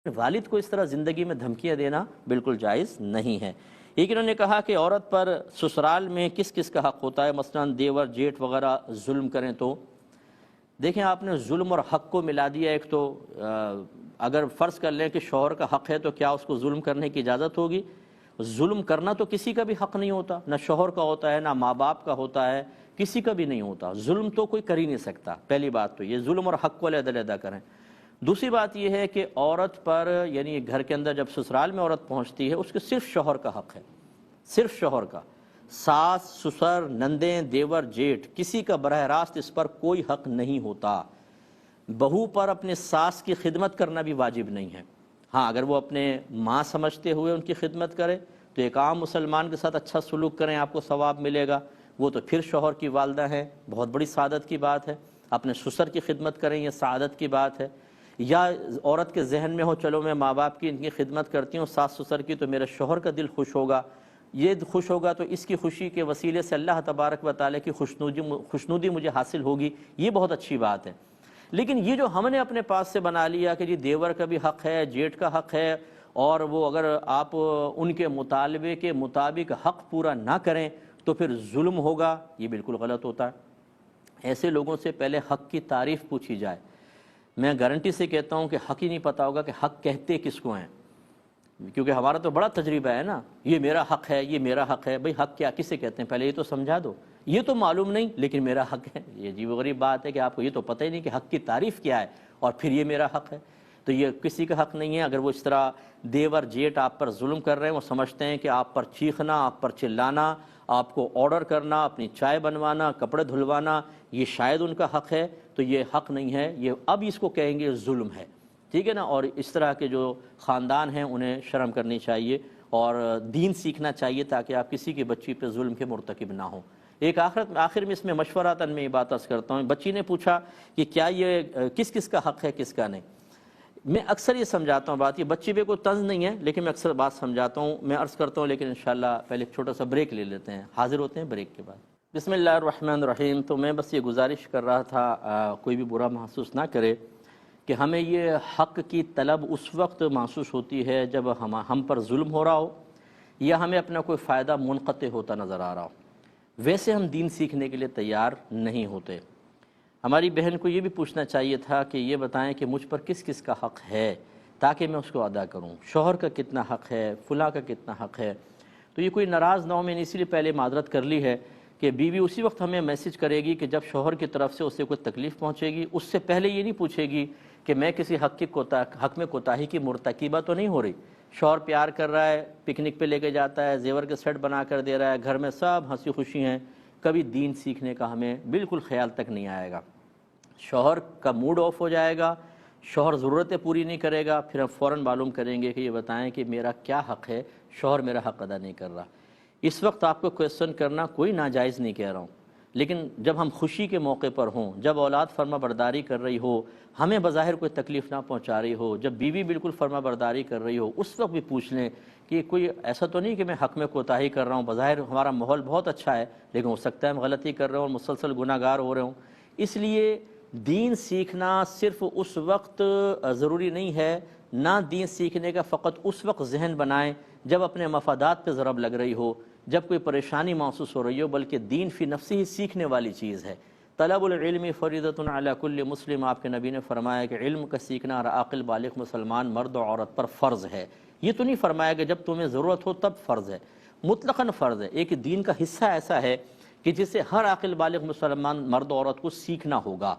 والد کو اس طرح زندگی میں دھمکیاں دینا بالکل جائز نہیں ہے۔ ایک انہوں نے کہا کہ عورت پر سسرال میں کس کس کا حق ہوتا ہے، مثلا دیور جیٹھ وغیرہ ظلم کریں تو؟ دیکھیں، آپ نے ظلم اور حق کو ملا دیا۔ ایک تو اگر فرض کر لیں کہ شوہر کا حق ہے تو کیا اس کو ظلم کرنے کی اجازت ہوگی؟ ظلم کرنا تو کسی کا بھی حق نہیں ہوتا، نہ شوہر کا ہوتا ہے، نہ ماں باپ کا ہوتا ہے، کسی کا بھی نہیں ہوتا۔ ظلم تو کوئی کر ہی نہیں سکتا۔ پہلی بات تو یہ ظلم اور حق کو علیحدہ علیحدہ کریں۔ دوسری بات یہ ہے کہ عورت پر، یعنی گھر کے اندر جب سسرال میں عورت پہنچتی ہے، اس کے صرف شوہر کا حق ہے، صرف شوہر کا۔ ساس، سسر، نندیں، دیور، جیٹھ، کسی کا براہ راست اس پر کوئی حق نہیں ہوتا۔ بہو پر اپنے ساس کی خدمت کرنا بھی واجب نہیں ہے۔ ہاں، اگر وہ اپنے ماں سمجھتے ہوئے ان کی خدمت کرے تو ایک عام مسلمان کے ساتھ اچھا سلوک کریں، آپ کو ثواب ملے گا۔ وہ تو پھر شوہر کی والدہ ہیں، بہت بڑی سعادت کی بات ہے۔ اپنے سسر کی خدمت کریں، یہ سعادت کی بات ہے۔ یا عورت کے ذہن میں ہو چلو میں ماں باپ کی ان کی خدمت کرتی ہوں، ساس سسر کی، تو میرے شوہر کا دل خوش ہوگا، یہ خوش ہوگا تو اس کی خوشی کے وسیلے سے اللہ تبارک و تعالیٰ کی خوشنودی مجھے حاصل ہوگی، یہ بہت اچھی بات ہے۔ لیکن یہ جو ہم نے اپنے پاس سے بنا لیا کہ جی دیور کا بھی حق ہے، جیٹھ کا حق ہے، اور وہ اگر آپ ان کے مطالبے کے مطابق حق پورا نہ کریں تو پھر ظلم ہوگا، یہ بالکل غلط ہوتا ہے۔ ایسے لوگوں سے پہلے حق کی تعریف پوچھی جائے۔ میں گارنٹی سے کہتا ہوں کہ حق ہی نہیں پتا ہوگا کہ حق کہتے کس کو ہیں، کیونکہ ہمارا تو بڑا تجربہ ہے نا، یہ میرا حق ہے، یہ میرا حق ہے۔ بھئی حق کیا کسے کہتے ہیں، پہلے یہ تو سمجھا دو۔ یہ تو معلوم نہیں لیکن میرا حق ہے۔ یہ عجیب و غریب بات ہے کہ آپ کو یہ تو پتہ ہی نہیں کہ حق کی تعریف کیا ہے، اور پھر یہ میرا حق ہے۔ تو یہ کسی کا حق نہیں ہے۔ اگر وہ اس طرح دیور جیٹ آپ پر ظلم کر رہے ہیں، وہ سمجھتے ہیں کہ آپ پر چیخنا، آپ پر چلانا، آپ کو آرڈر کرنا، اپنی چائے بنوانا، کپڑے دھلوانا، یہ شاید ان کا حق ہے، تو یہ حق نہیں ہے، یہ اب اس کو کہیں گے ظلم ہے، ٹھیک ہے نا۔ اور اس طرح کے جو خاندان ہیں انہیں شرم کرنی چاہیے اور دین سیکھنا چاہیے تاکہ آپ کسی کی بچی پہ ظلم کے مرتکب نہ ہوں۔ ایک آخر میں اس میں مشوراتاً میں یہ بات عرض کرتا ہوں، بچی نے پوچھا کہ کیا یہ کس کس کا حق ہے کس کا نہیں۔ میں اکثر یہ سمجھاتا ہوں بات، یہ بچی پہ کوئی طنز نہیں ہے لیکن میں اکثر بات سمجھاتا ہوں، میں عرض کرتا ہوں، لیکن انشاءاللہ پہلے ایک چھوٹا سا بریک لے لیتے ہیں، حاضر ہوتے ہیں بریک کے بعد۔ بسم اللہ الرحمن الرحیم۔ تو میں بس یہ گزارش کر رہا تھا، کوئی بھی برا محسوس نہ کرے، کہ ہمیں یہ حق کی طلب اس وقت محسوس ہوتی ہے جب ہم پر ظلم ہو رہا ہو یا ہمیں اپنا کوئی فائدہ منقطع ہوتا نظر آ رہا ہو۔ ویسے ہم دین سیکھنے کے لیے تیار نہیں ہوتے۔ ہماری بہن کو یہ بھی پوچھنا چاہیے تھا کہ یہ بتائیں کہ مجھ پر کس کس کا حق ہے تاکہ میں اس کو ادا کروں، شوہر کا کتنا حق ہے، فلاں کا کتنا حق ہے۔ تو یہ کوئی ناراض نہ ہو، میں نے اسی لیے پہلے معذرت کر لی ہے کہ بیوی اسی وقت ہمیں میسج کرے گی کہ جب شوہر کی طرف سے اسے کوئی تکلیف پہنچے گی، اس سے پہلے یہ نہیں پوچھے گی کہ میں کسی حق میں کوتاہی کی مرتکبہ تو نہیں ہو رہی۔ شوہر پیار کر رہا ہے، پکنک پہ لے کے جاتا ہے، زیور کے سیٹ بنا کر دے رہا ہے، گھر میں سب ہنسی خوشی ہیں، کبھی دین سیکھنے کا ہمیں بالکل خیال تک نہیں آئے گا۔ شوہر کا موڈ آف ہو جائے گا، شوہر ضرورتیں پوری نہیں کرے گا، پھر ہم فوراً معلوم کریں گے کہ یہ بتائیں کہ میرا کیا حق ہے، شوہر میرا حق ادا نہیں کر رہا۔ اس وقت آپ کو کویسچن کرنا کوئی ناجائز نہیں کہہ رہا ہوں، لیکن جب ہم خوشی کے موقع پر ہوں، جب اولاد فرما برداری کر رہی ہو، ہمیں بظاہر کوئی تکلیف نہ پہنچا رہی ہو، جب بیوی بالکل فرما برداری کر رہی ہو، اس وقت بھی پوچھ لیں کہ کوئی ایسا تو نہیں کہ میں حق میں کوتاہی کر رہا ہوں، بظاہر ہمارا ماحول بہت اچھا ہے لیکن ہو سکتا ہے میں غلطی کر رہا ہوں اور مسلسل گناہ گار ہو رہا ہوں۔ اس لیے دین سیکھنا صرف اس وقت ضروری نہیں ہے، نہ دین سیکھنے کا فقط اس وقت ذہن بنائیں جب اپنے مفادات پہ ضرب لگ رہی ہو، جب کوئی پریشانی محسوس ہو رہی ہو، بلکہ دین فی نفسی ہی سیکھنے والی چیز ہے۔ طلب العلم فریضۃ علی کل مسلم، آپ کے نبی نے فرمایا کہ علم کا سیکھنا ہر عاقل بالغ مسلمان مرد و عورت پر فرض ہے۔ یہ تو نہیں فرمایا کہ جب تمہیں ضرورت ہو تب فرض ہے، مطلقاً فرض ہے۔ ایک دین کا حصہ ایسا ہے کہ جسے ہر عاقل بالغ مسلمان مرد و عورت کو سیکھنا ہوگا۔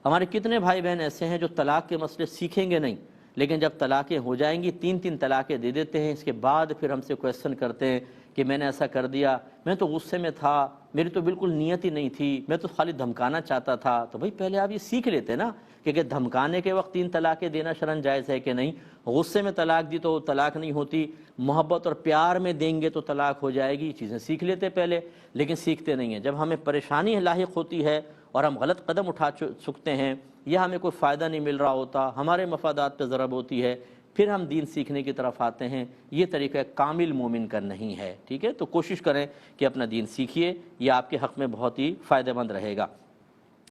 ہمارے کتنے بھائی بہن ایسے ہیں جو طلاق کے مسئلے سیکھیں گے نہیں، لیکن جب طلاقیں ہو جائیں گی 3 طلاقیں دے دیتے ہیں، اس کے بعد پھر ہم سے کویسچن کرتے ہیں کہ میں نے ایسا کر دیا، میں تو غصے میں تھا، میری تو بالکل نیت ہی نہیں تھی، میں تو خالی دھمکانا چاہتا تھا۔ تو بھائی پہلے آپ یہ سیکھ لیتے نا کہ دھمکانے کے وقت 3 طلاقیں دینا شرعاً جائز ہے کہ نہیں، غصے میں طلاق دی تو طلاق نہیں ہوتی، محبت اور پیار میں دیں گے تو طلاق ہو جائے گی، چیزیں سیکھ لیتے پہلے، لیکن سیکھتے نہیں ہیں۔ جب ہمیں پریشانی لاحق ہوتی ہے اور ہم غلط قدم اٹھا سکتے ہیں یا ہمیں کوئی فائدہ نہیں مل رہا ہوتا، ہمارے مفادات پہ ضرب ہوتی ہے، پھر ہم دین سیکھنے کی طرف آتے ہیں۔ یہ طریقہ کامل مومن کا نہیں ہے، ٹھیک ہے؟ تو کوشش کریں کہ اپنا دین سیکھیے، یہ آپ کے حق میں بہت ہی فائدہ مند رہے گا۔